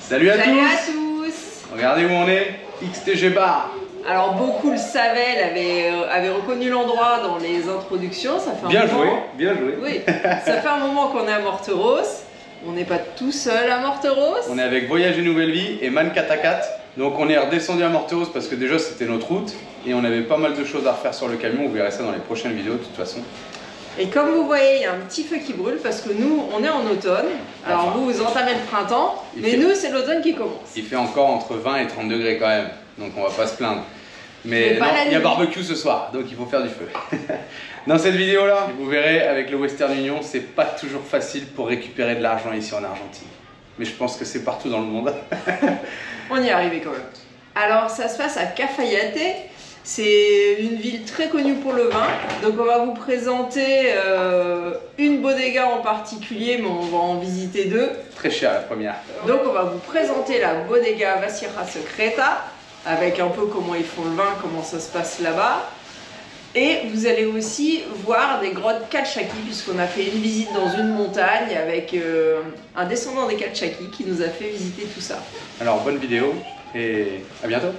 Salut à Salut tous. à tous. Regardez où on est, XTG Bar. Alors beaucoup le savaient, avaient reconnu l'endroit dans les introductions, ça fait un Bien moment. joué, bien joué. Oui, ça fait un moment qu'on est à Morteros. On n'est pas tout seul à Morteros. On est avec Voyage et Nouvelle Vie et Man 4x4. Donc on est redescendu à Morteros parce que déjà c'était notre route et on avait pas mal de choses à refaire sur le camion. Vous verrez ça dans les prochaines vidéos de toute façon. Et comme vous voyez, il y a un petit feu qui brûle parce que nous, on est en automne. Alors Enfin, vous entamez le printemps, mais fait- nous, c'est l'automne qui commence. Il fait encore entre 20 et 30 degrés quand même, donc on va pas se plaindre. Mais pas non, la il y a nuit. barbecue ce soir, donc il faut faire du feu. Dans cette vidéo là, vous verrez avec le Western Union, c'est pas toujours facile pour récupérer de l'argent ici en Argentine. Mais je pense que c'est partout dans le monde. On y est arrivé quand même. Alors ça se passe à Cafayate. C'est une ville très connue pour le vin. Donc on va vous présenter une bodega en particulier, mais on va en visiter deux. Très cher la première. Donc on va vous présenter la bodega Vasija Secreta, avec un peu comment ils font le vin, comment ça se passe là-bas. Et vous allez aussi voir des grottes Calchaquí, puisqu'on a fait une visite dans une montagne avec un descendant des Calchaquí qui nous a fait visiter tout ça. Alors bonne vidéo et à bientôt.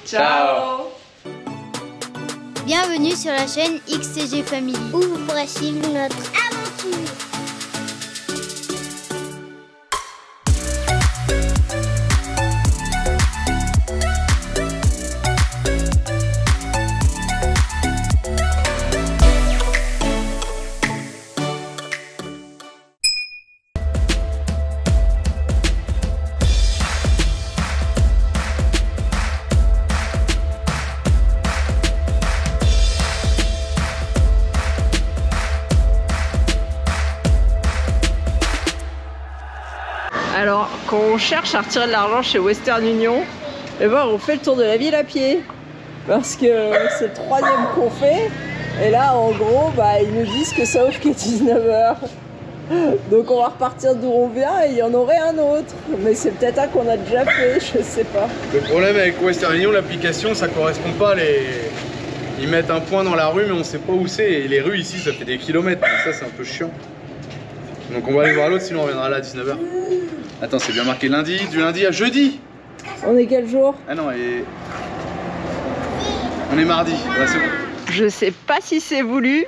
Ciao. Bienvenue sur la chaîne XTG Family, où vous pourrez suivre notre aventure. Alors, quand on cherche à retirer de l'argent chez Western Union, eh ben, on fait le tour de la ville à pied. Parce que c'est le troisième qu'on fait. Et là, en gros, bah, ils nous disent que ça ouvre qu'à 19h. Donc on va repartir d'où on vient et il y en aurait un autre. Mais c'est peut-être un qu'on a déjà fait, je sais pas. Le problème avec Western Union, l'application, ça correspond pas. Ils mettent un point dans la rue, mais on sait pas où c'est. Et les rues ici, ça fait des kilomètres. Donc ça, c'est un peu chiant. Donc on va aller voir l'autre, sinon on reviendra là à 19h. Attends, c'est bien marqué lundi, du lundi à jeudi. On est quel jour? Ah non, et... on est mardi. Ouais, c'est bon. Je sais pas si c'est voulu,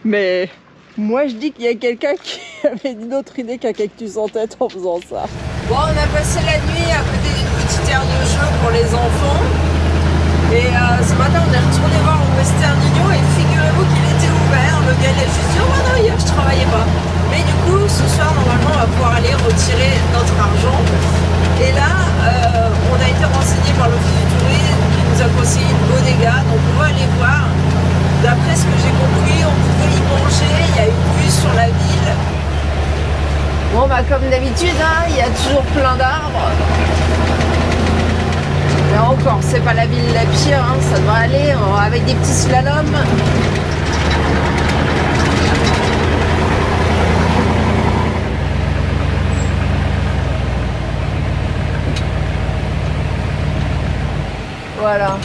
mais moi je dis qu'il y a quelqu'un qui avait une autre idée qu'un cactus en tête en faisant ça. Bon, on a passé la nuit à côté d'une petite aire de jeu pour les enfants. Et ce matin, on est retourné voir le Western Union et figurez-vous qu'il était ouvert. Le gars il a juste dit, oh bah non, hier je travaillais pas. Mais du coup, ce soir, normalement, on va pouvoir aller retirer notre argent. Et là, on a été renseigné par l'office du tourisme qui nous a conseillé une bodega. Donc on va aller voir. D'après ce que j'ai compris, on pouvait y manger. Il y a une vue sur la ville. Bon, bah comme d'habitude, hein, il y a toujours plein d'arbres. Mais encore, c'est pas la ville la pire, hein, ça devrait aller avec des petits slaloms. Voilà.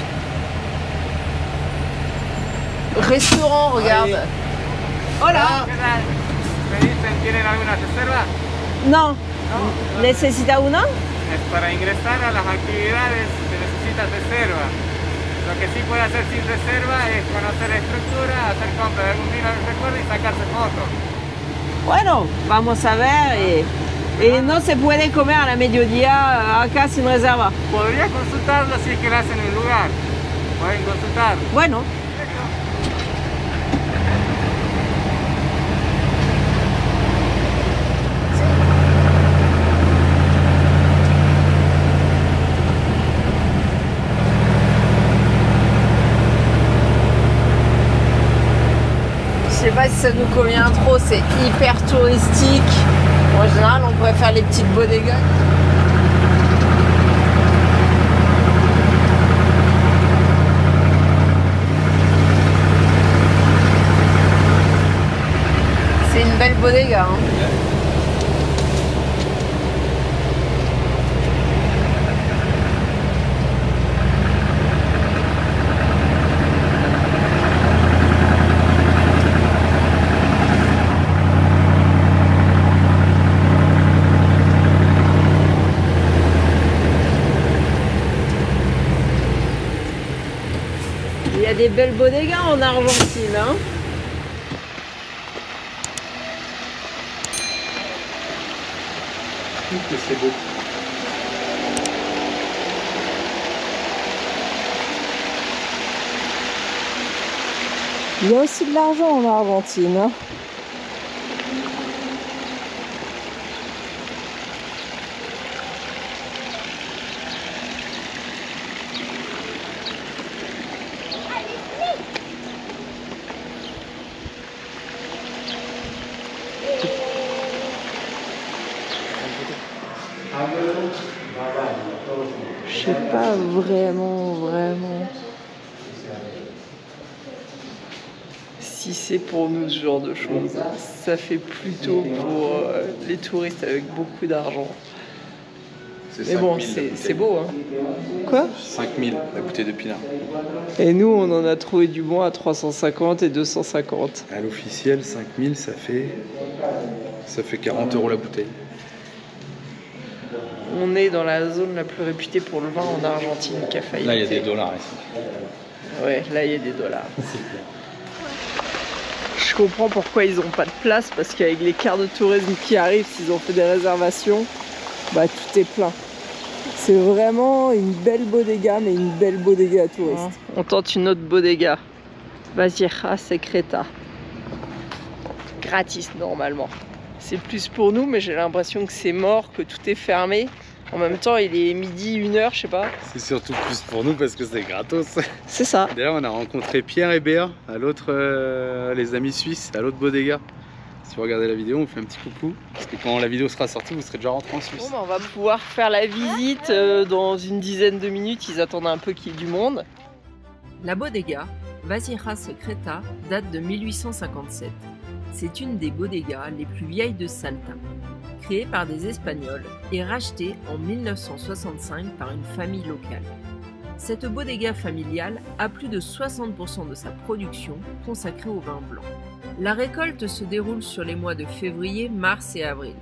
Restaurant, regarde. Hola. ¿Tienen alguna reserva? No. ¿Necesita una? Es para ingresar a las actividades se necesita reserva. Lo que sí puede hacer sin reserva es conocer la estructura, hacer compra de algún vino de recuerdo y sacarse fotos. Bueno, vamos a ver. Y no se puede comer a la mediodía acá sin reserva. Podría consultarlo si es que lo hacen en un lugar. Pueden consultarlo. Bueno. Je sais pas si ça nous convient trop, c'est hyper touristique. En général, on pourrait faire les petites bodegas. C'est une belle bodega, hein. y a des belles bodegas en Argentine, hein. Je trouve que c'est beau. Il y a aussi de l'argent en Argentine, hein. Je sais pas vraiment si c'est pour nous ce genre de choses. Ça fait plutôt pour les touristes avec beaucoup d'argent. Mais bon, c'est beau, hein. Quoi? 5000 la bouteille de pinard. Et nous, on en a trouvé du bon à 350 et 250. À l'officiel, 5000, ça fait 40 € la bouteille. On est dans la zone la plus réputée pour le vin en Argentine, qui a failli. Là, il y a des dollars ici. Ouais, là, il y a des dollars. Je comprends pourquoi ils n'ont pas de place, parce qu'avec les quarts de tourisme qui arrivent, s'ils ont fait des réservations, bah tout est plein. C'est vraiment une belle bodega, mais une belle bodega à touristes. On tente une autre bodega. Vasija Secreta. Gratis normalement. C'est plus pour nous, mais j'ai l'impression que c'est mort, que tout est fermé. En même temps, il est midi, 1h, je sais pas. C'est surtout plus pour nous parce que c'est gratos. C'est ça. D'ailleurs, on a rencontré Pierre et Béa, à l'autre, les amis suisses, à l'autre bodega. Si vous regardez la vidéo, on fait un petit coucou. Parce que quand la vidéo sera sortie, vous serez déjà rentré en Suisse. Bon, bah, on va pouvoir faire la visite dans une dizaine de minutes. Ils attendent un peu qu'il y ait du monde. La bodega, Vasija Secreta, date de 1857. C'est une des bodegas les plus vieilles de Salta, créée par des Espagnols et rachetée en 1965 par une famille locale. Cette bodega familiale a plus de 60% de sa production consacrée au vin blanc. La récolte se déroule sur les mois de février, mars et avril.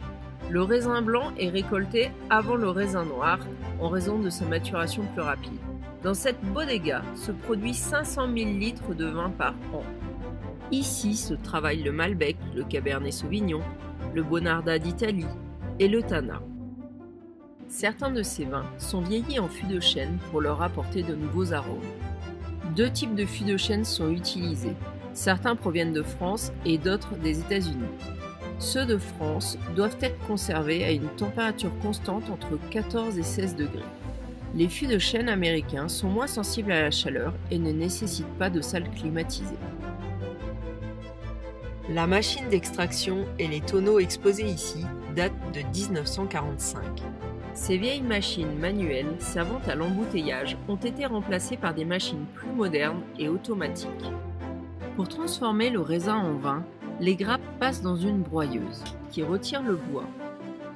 Le raisin blanc est récolté avant le raisin noir en raison de sa maturation plus rapide. Dans cette bodega se produit 500 000 litres de vin par an. Ici se travaillent le Malbec, le Cabernet Sauvignon, le Bonarda d'Italie et le Tannat. Certains de ces vins sont vieillis en fût de chêne pour leur apporter de nouveaux arômes. Deux types de fûts de chêne sont utilisés. Certains proviennent de France et d'autres des États-Unis. Ceux de France doivent être conservés à une température constante entre 14 et 16 degrés. Les fûts de chêne américains sont moins sensibles à la chaleur et ne nécessitent pas de salle climatisée. La machine d'extraction et les tonneaux exposés ici datent de 1945. Ces vieilles machines manuelles servant à l'embouteillage ont été remplacées par des machines plus modernes et automatiques. Pour transformer le raisin en vin, les grappes passent dans une broyeuse qui retire le bois.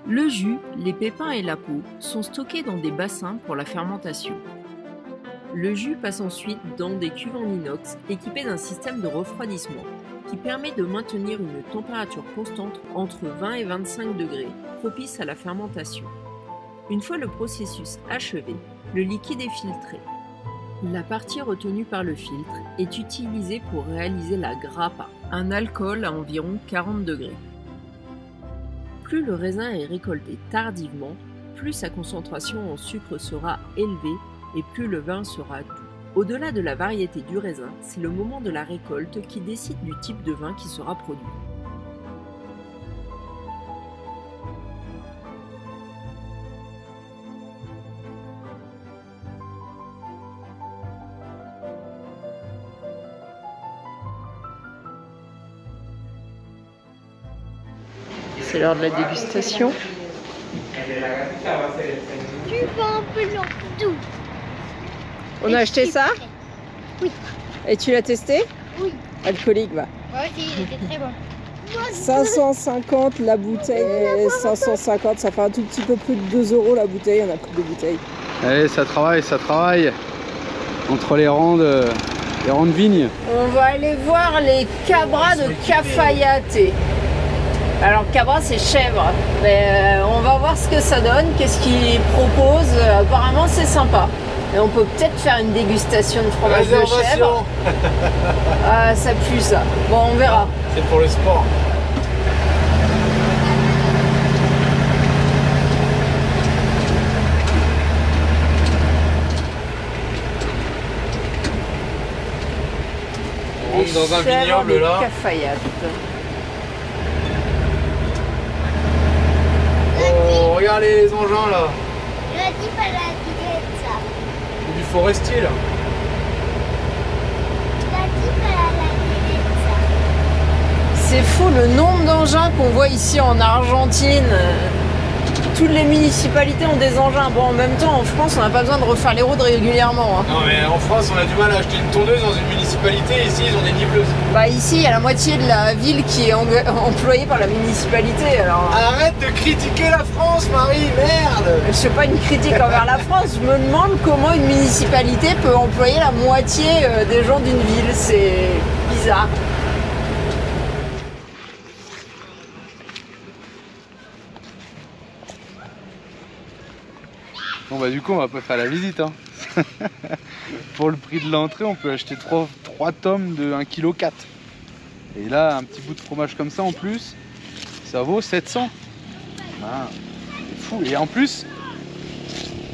Le jus, les pépins et la peau sont stockés dans des bassins pour la fermentation. Le jus passe ensuite dans des cuves en inox équipées d'un système de refroidissement qui permet de maintenir une température constante entre 20 et 25 degrés, propice à la fermentation. Une fois le processus achevé, le liquide est filtré. La partie retenue par le filtre est utilisée pour réaliser la grappa, un alcool à environ 40 degrés. Plus le raisin est récolté tardivement, plus sa concentration en sucre sera élevée et plus le vin sera doux. Au-delà de la variété du raisin, c'est le moment de la récolte qui décide du type de vin qui sera produit. C'est l'heure de la dégustation. Du vin blanc doux. On a acheté ça? Oui. Et tu l'as testé? Oui. Alcoolique, va. Ouais, il était très bon. 550 la bouteille, 550, ça fait un tout petit peu plus de 2 € la bouteille, on a pris 2 bouteilles. Allez, ça travaille entre les rangs de vignes. On va aller voir les cabras de Cafayate. Alors cabra c'est chèvre, mais on va voir ce que ça donne, qu'est-ce qu'ils proposent, apparemment c'est sympa. Et on peut peut-être faire une dégustation de fromage de chèvre. Ah, ça pue ça. Bon, on verra. C'est pour le sport. On rentre dans un vignoble là. Cafayate. Oh, regardez les engins là. Du forestier là. C'est fou le nombre d'engins qu'on voit ici en Argentine. Toutes les municipalités ont des engins. Bon, en même temps, en France, on n'a pas besoin de refaire les routes régulièrement. Hein. Non, mais en France, on a du mal à acheter une tondeuse dans une municipalité. Ici, ils ont des niveleuses. Bah, ici, il y a la moitié de la ville qui est employée par la municipalité. Alors... Arrête de critiquer la France, Marie, merde! Je fais pas une critique envers la France. Je me demande comment une municipalité peut employer la moitié des gens d'une ville. C'est bizarre. Bon bah du coup on va pas faire la visite hein. Pour le prix de l'entrée on peut acheter 3 tomes de 1,4 kg. Et là un petit bout de fromage comme ça en plus ça vaut 700. Ah, c'est fou. Et en plus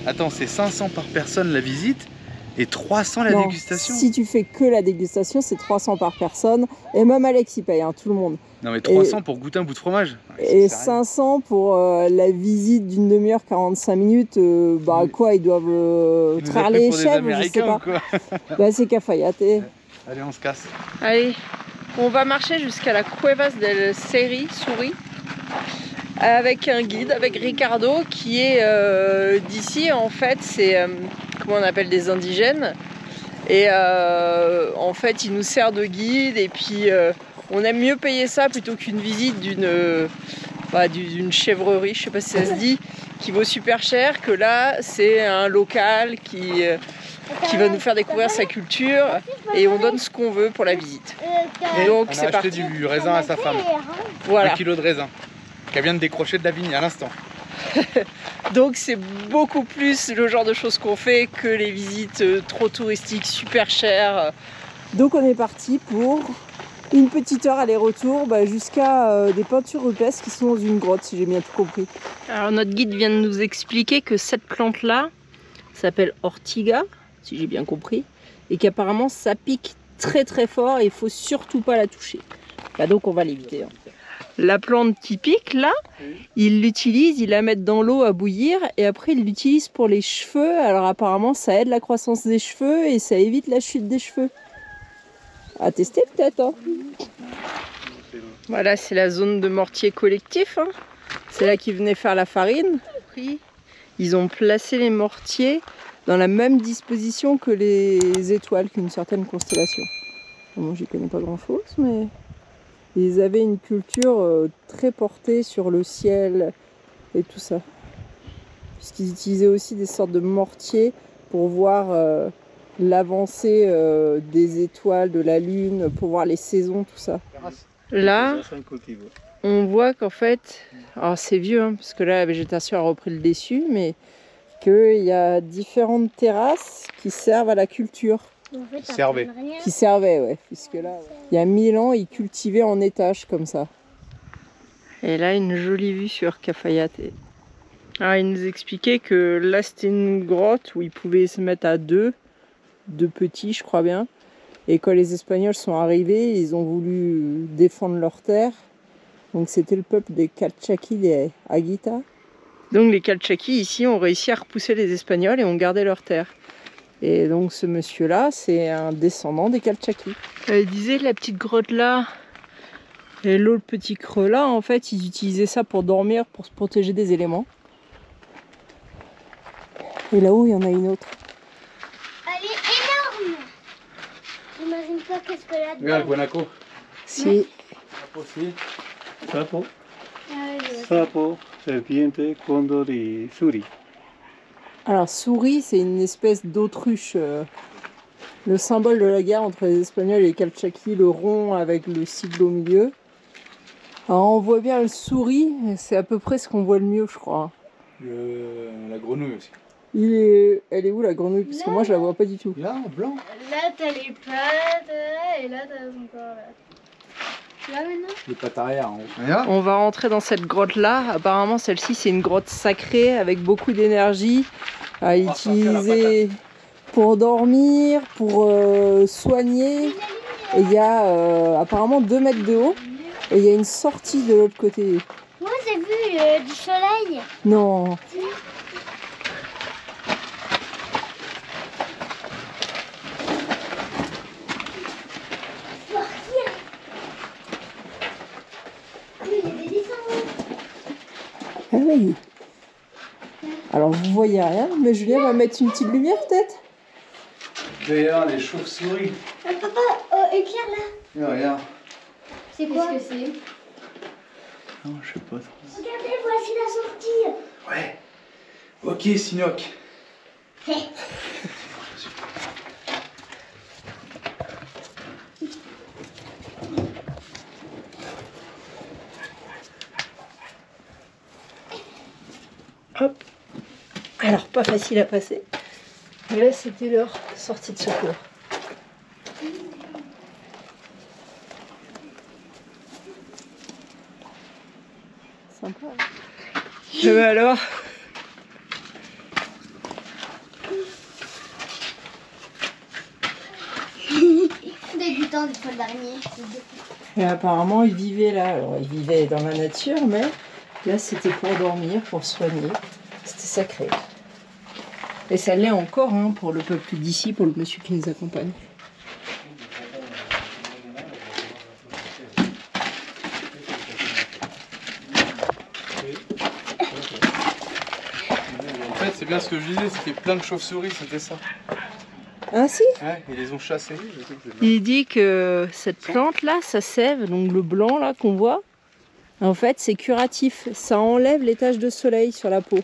attends c'est 500 par personne la visite et 300 la dégustation. Si tu fais que la dégustation c'est 300 par personne et même Alex il paye hein, tout le monde. Non mais 300 pour goûter un bout de fromage. Et 500 pour la visite d'une demi-heure, 45 minutes. Bah quoi, ils doivent traire les chèvres, je sais pas. Bah c'est Cafayate. Allez, on se casse. Allez, on va marcher jusqu'à la Cuevas del Seri, Souris, avec un guide, avec Ricardo, qui est d'ici. En fait, c'est comment on appelle des indigènes. Et en fait, il nous sert de guide et puis. On aime mieux payer ça plutôt qu'une visite d'une chèvrerie, je sais pas si ça se dit, qui vaut super cher, que là c'est un local qui va nous faire découvrir sa culture et on donne ce qu'on veut pour la visite. Et donc c'est parti. On a acheté du raisin à sa femme, voilà. 1 kilo de raisin, qu'elle vient de décrocher de la vigne à l'instant. Donc c'est beaucoup plus le genre de choses qu'on fait que les visites trop touristiques, super chères. Donc on est parti pour... une petite heure aller-retour jusqu'à des peintures rupestres qui sont dans une grotte, si j'ai bien tout compris. Alors notre guide vient de nous expliquer que cette plante-là s'appelle ortiga, si j'ai bien compris, et qu'apparemment ça pique très très fort et il faut surtout pas la toucher. Donc on va l'éviter. Hein. La plante qui pique là, il l'utilise, il la met dans l'eau à bouillir et après il l'utilise pour les cheveux. Alors apparemment ça aide la croissance des cheveux et ça évite la chute des cheveux. À tester peut-être. Hein. Voilà, c'est la zone de mortier collectif. Hein. C'est là qu'ils venaient faire la farine. Ils ont placé les mortiers dans la même disposition que les étoiles, qu'une certaine constellation. Moi, j'y connais pas grand-chose, mais ils avaient une culture très portée sur le ciel et tout ça. Puisqu'ils utilisaient aussi des sortes de mortiers pour voir... l'avancée des étoiles, de la lune, pour voir les saisons, tout ça. Là, on voit qu'en fait, alors c'est vieux, hein, parce que là la végétation a repris le dessus, mais qu'il y a différentes terrasses qui servent à la culture. Qui servaient, ouais, puisque là, il y a 1000 ans, ils cultivaient en étage comme ça. Et là, une jolie vue sur Cafayate. Alors, il nous expliquait que là, c'était une grotte où ils pouvaient se mettre à deux petits, je crois bien. Et quand les Espagnols sont arrivés, ils ont voulu défendre leur terre. Donc c'était le peuple des Calchaquis, des Aguita. Donc les Calchaquis ici ont réussi à repousser les Espagnols et ont gardé leur terre. Et donc ce monsieur-là, c'est un descendant des Calchaquis. Il disait la petite grotte là et l'autre petit creux là, en fait, ils utilisaient ça pour dormir, pour se protéger des éléments. Et là-haut, il y en a une autre. J'imagine pas qu'est-ce que là-dedans. Regarde, Guanaco. Si. Sapo, sapo, serpiente, cóndor y suri. Alors, souris, c'est une espèce d'autruche. Le symbole de la guerre entre les Espagnols et les Calchaquis, le rond avec le sigle au milieu. Alors, on voit bien le souris, c'est à peu près ce qu'on voit le mieux, je crois. La grenouille aussi. Elle est où la grenouille? Parce que moi je la vois pas du tout. Là, en blanc. Là, t'as les pattes, et là, t'as son corps, là. Là, maintenant? Les pattes arrière en haut. Regarde. On va rentrer dans cette grotte là. Apparemment celle-ci c'est une grotte sacrée avec beaucoup d'énergie à utiliser pour dormir, pour soigner. Et il y a apparemment 2 mètres de haut. Et il y a une sortie de l'autre côté. Moi, j'ai vu du soleil. Non. Ah oui. Alors vous voyez rien, mais Julien va mettre une petite lumière peut-être. D'ailleurs, les chauves-souris. Papa, éclaire là. Ouais, regarde. C'est quoi? Qu'est-ce que c'est? Non, je sais pas trop. Regardez, voici la sortie. Ouais. Ok, Sinoc. Hop. Alors pas facile à passer. Mais là c'était leur sortie de secours. Sympa. Alors Dégoûtant des poils d'araignée. et apparemment ils vivaient là. Alors ils vivaient dans la nature, mais là c'était pour dormir, pour soigner. C'était sacré. Et ça l'est encore hein, pour le peuple d'ici, pour le monsieur qui nous accompagne. En fait, c'est bien ce que je disais, c'était plein de chauves-souris, c'était ça. Ah si? Ouais, ils les ont chassés. Il dit que cette plante là, sa sève, donc le blanc là qu'on voit, en fait c'est curatif, ça enlève les taches de soleil sur la peau.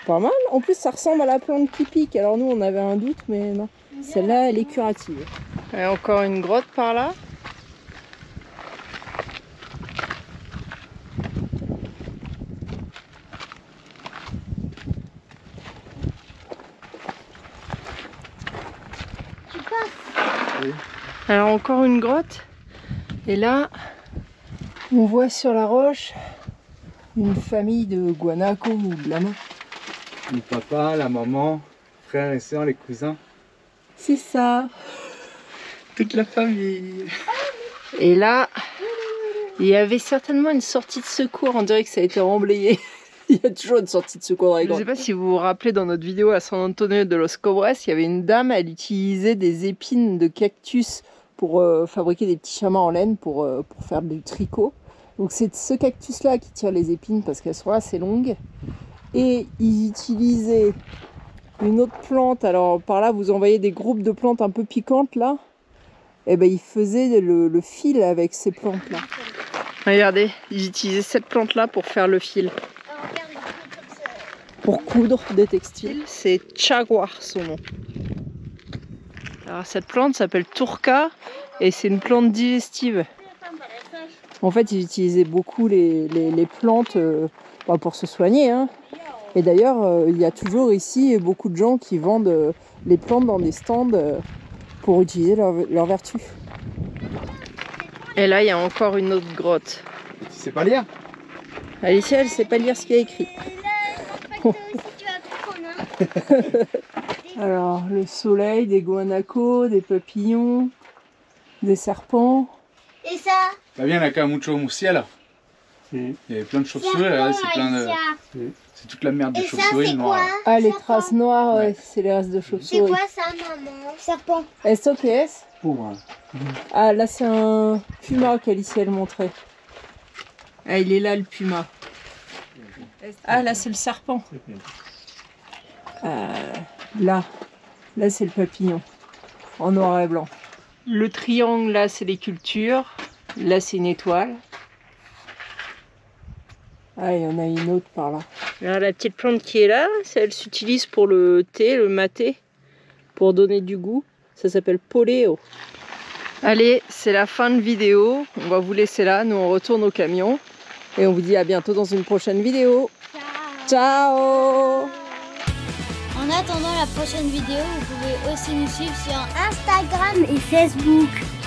Pas mal, en plus ça ressemble à la plante qui pique, alors nous on avait un doute mais non, celle-là elle est curative. Et encore une grotte par là. Alors encore une grotte, et là on voit sur la roche une famille de guanacos ou de lamas. Le papa, la maman, frères et sœurs, les cousins. C'est ça. Toute la famille. Et là, il y avait certainement une sortie de secours, on dirait que ça a été remblayé. Il y a toujours une sortie de secours dans les grottes. Je ne sais pas si vous vous rappelez, dans notre vidéo à San Antonio de los Cobres, il y avait une dame, elle utilisait des épines de cactus pour fabriquer des petits chamas en laine pour faire du tricot. Donc c'est ce cactus-là qui tire les épines parce qu'elles sont assez longues. Et ils utilisaient une autre plante, alors par là vous en voyez des groupes de plantes un peu piquantes là. Et ben ils faisaient le fil avec ces plantes-là. Regardez, ils utilisaient cette plante-là pour faire le fil. Pour coudre des textiles. C'est Chaguar son nom. Alors cette plante s'appelle Turca et c'est une plante digestive. En fait ils utilisaient beaucoup les plantes pour se soigner. Hein. Et d'ailleurs il y a toujours ici beaucoup de gens qui vendent les plantes dans des stands pour utiliser leur vertu. Et là il y a encore une autre grotte. Tu sais pas lire? Alicia elle sait pas lire ce qu'il y a écrit. Alors le soleil, des guanacos, des papillons, des serpents. Et ça? T'as bien la camucho moussiala. Sí. Il y avait plein de chauves-souris, regardez, c'est plein de... C'est toute la merde de chauves-souris noires. Ah les traces noires, ouais, c'est les restes de C'est chauves-souris. quoi ça, maman? Serpent. ¿Esto qué es? Puma. Ah là c'est un puma qu'Alicia elle montrait. Ah il est là le puma. Ah là c'est le serpent. Là c'est le papillon en noir et blanc. Le triangle là c'est les cultures. Là c'est une étoile. Ah il y en a une autre par là. Alors, la petite plante qui est là, elle s'utilise pour le thé, le maté, pour donner du goût. Ça s'appelle poleo. Allez, c'est la fin de vidéo. On va vous laisser là. Nous, on retourne au camion. Et on vous dit à bientôt dans une prochaine vidéo. Ciao. Ciao. En attendant la prochaine vidéo, vous pouvez aussi nous suivre sur Instagram et Facebook.